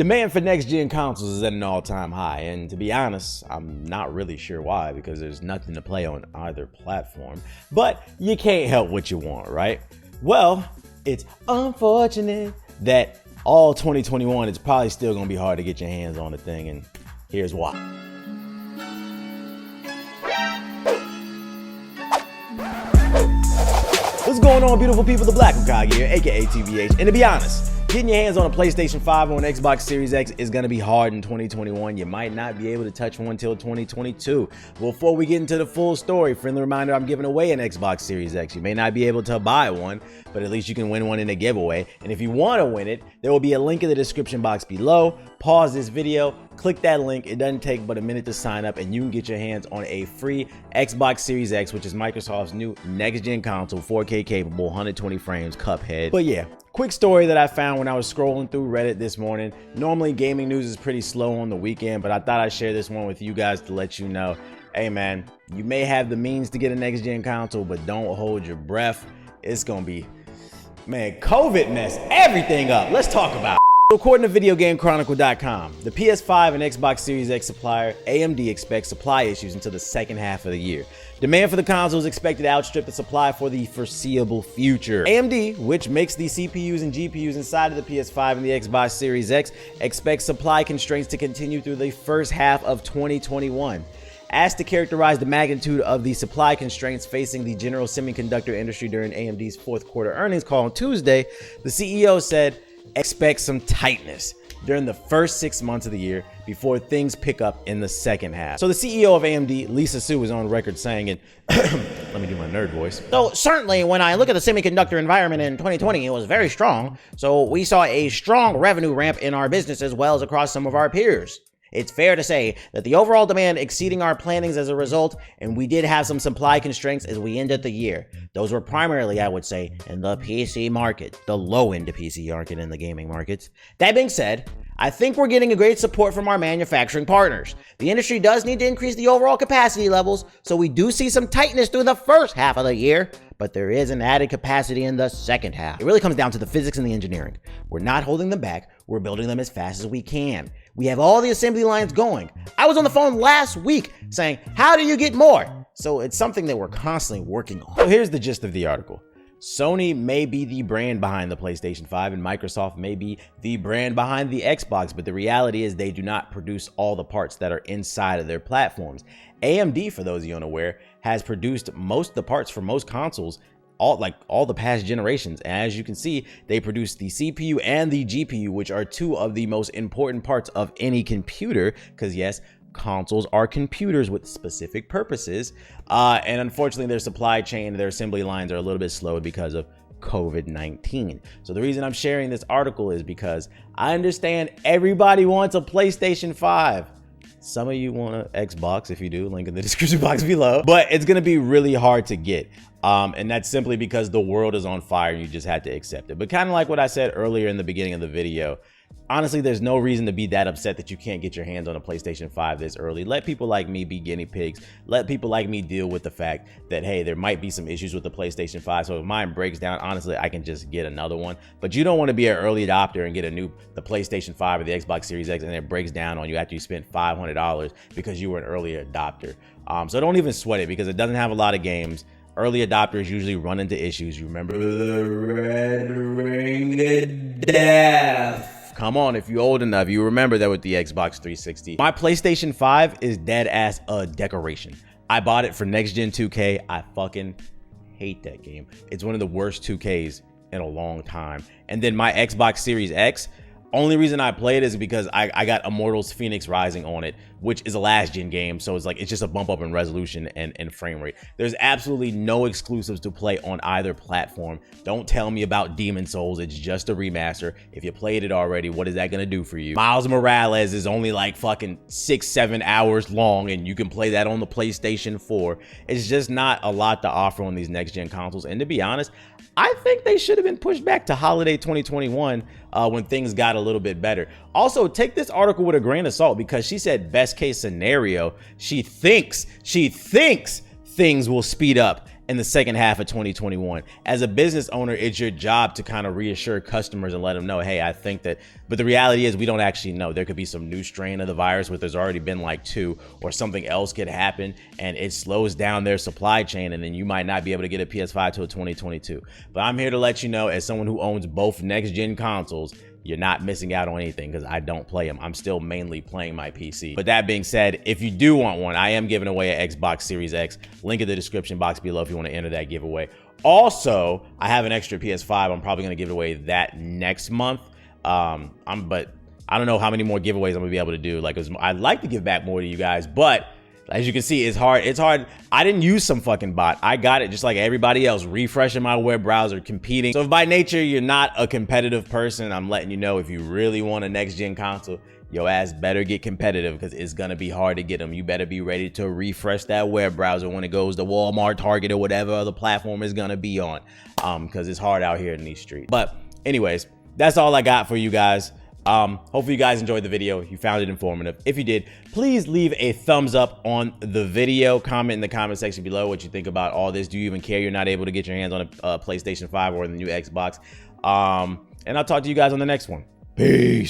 Demand for next-gen consoles is at an all-time high, and to be honest, I'm not really sure why, because there's nothing to play on either platform. But you can't help what you want, right? Well, it's unfortunate that all 2021 it's probably still gonna be hard to get your hands on the thing, and here's why. What's going on, beautiful people? The Black Hokage here, aka TBH, and to be honest, getting your hands on a PlayStation 5 or an Xbox Series X is going to be hard in 2021. You might not be able to touch one until 2022. Before we get into the full story, friendly reminder, I'm giving away an Xbox Series X. You may not be able to buy one, but at least you can win one in a giveaway. And if you want to win it, there will be a link in the description box below. Pause this video, click that link. It doesn't take but a minute to sign up, and you can get your hands on a free Xbox Series X, which is Microsoft's new next-gen console, 4K capable, 120 frames, Cuphead. But yeah, quick story that I found when I was scrolling through Reddit this morning. Normally gaming news is pretty slow on the weekend, but I thought I'd share this one with you guys to let you know, hey man, you may have the means to get a next-gen console, but don't hold your breath. It's gonna be, man, COVID messed everything up. Let's talk about it. According to VideoGameChronicle.com, the PS5 and Xbox Series X supplier AMD expects supply issues until the second half of the year. Demand for the console is expected to outstrip the supply for the foreseeable future. AMD, which makes the CPUs and GPUs inside of the PS5 and the Xbox Series X, expects supply constraints to continue through the first half of 2021. Asked to characterize the magnitude of the supply constraints facing the general semiconductor industry during AMD's fourth quarter earnings call on Tuesday, the CEO said, expect some tightness during the first 6 months of the year before things pick up in the second half. So the CEO of AMD, Lisa Su, is on record saying it, let me do my nerd voice. So certainly when I look at the semiconductor environment in 2020, it was very strong. So we saw a strong revenue ramp in our business as well as across some of our peers. It's fair to say that the overall demand exceeding our plannings as a result, and we did have some supply constraints as we ended the year. Those were primarily, I would say, in the PC market, the low end of PC market and the gaming markets. That being said, I think we're getting a great support from our manufacturing partners. The industry does need to increase the overall capacity levels, so we do see some tightness through the first half of the year, but there is an added capacity in the second half. It really comes down to the physics and the engineering. We're not holding them back, we're building them as fast as we can. We have all the assembly lines going. I was on the phone last week saying, how do you get more? So it's something that we're constantly working on. So here's the gist of the article. Sony may be the brand behind the PlayStation 5 and Microsoft may be the brand behind the Xbox, but the reality is they do not produce all the parts that are inside of their platforms. AMD, for those of you unaware, has produced most of the parts for most consoles, all the past generations. And as you can see, they produce the CPU and the GPU, which are two of the most important parts of any computer, because yes, consoles are computers with specific purposes. And unfortunately, their supply chain, their assembly lines are a little bit slowed because of COVID-19. So the reason I'm sharing this article is because I understand everybody wants a PlayStation 5. Some of you want an Xbox. If you do, link in the description box below. But it's going to be really hard to get. And that's simply because the world is on fire and you just had to accept it. But kind of like what I said earlier in the beginning of the video, honestly, there's no reason to be that upset that you can't get your hands on a PlayStation 5 this early. Let people like me be guinea pigs. Let people like me deal with the fact that, hey, there might be some issues with the PlayStation 5. So if mine breaks down, honestly, I can just get another one. But you don't want to be an early adopter and get the PlayStation 5 or the Xbox Series X and it breaks down on you after you spent $500 because you were an early adopter. So don't even sweat it because it doesn't have a lot of games. Early adopters usually run into issues. You remember the red ring of death. Come on, if you're old enough, you remember that with the Xbox 360. My PlayStation 5 is dead ass a decoration. I bought it for Next Gen 2K. I fucking hate that game. It's one of the worst 2Ks in a long time. And then my Xbox Series X, only reason I play it is because I got Immortals Phoenix Rising on it, which is a last gen game. So it's like, it's just a bump up in resolution and frame rate. There's absolutely no exclusives to play on either platform. Don't tell me about Demon Souls. It's just a remaster. If you played it already, what is that going to do for you? Miles Morales is only like fucking 6-7 hours long and you can play that on the PlayStation 4. It's just not a lot to offer on these next gen consoles. And to be honest, I think they should have been pushed back to holiday 2021 when things got a little bit better. Also, take this article with a grain of salt because she said best case scenario, she thinks things will speed up in the second half of 2021. As a business owner, it's your job to kind of reassure customers and let them know, hey, I think that, but the reality is we don't actually know. There could be some new strain of the virus where there's already been like 2, or something else could happen and it slows down their supply chain, and then you might not be able to get a PS5 till 2022. But I'm here to let you know, as someone who owns both next gen consoles, you're not missing out on anything, because I don't play them. I'm still mainly playing my PC. But that being said, if you do want one, I am giving away an Xbox Series X. Link in the description box below if you want to enter that giveaway. Also, I have an extra PS5. I'm probably going to give away that next month. But I don't know how many more giveaways I'm going to be able to do. Like, I'd like to give back more to you guys, but as you can see, it's hard. It's hard. I didn't use some fucking bot. I got it just like everybody else, refreshing my web browser, competing. So if by nature you're not a competitive person, I'm letting you know, if you really want a next gen console, your ass better get competitive, because it's gonna be hard to get them. You better be ready to refresh that web browser when it goes to Walmart, Target, or whatever other platform is gonna be on, because it's hard out here in these streets. But anyways, that's all I got for you guys. Hopefully you guys enjoyed the video. You found it informative. If you did, please leave a thumbs up on the video. Comment in the comment section below what you think about all this. Do you even care you're not able to get your hands on a PlayStation 5 or the new Xbox? And I'll talk to you guys on the next one. Peace.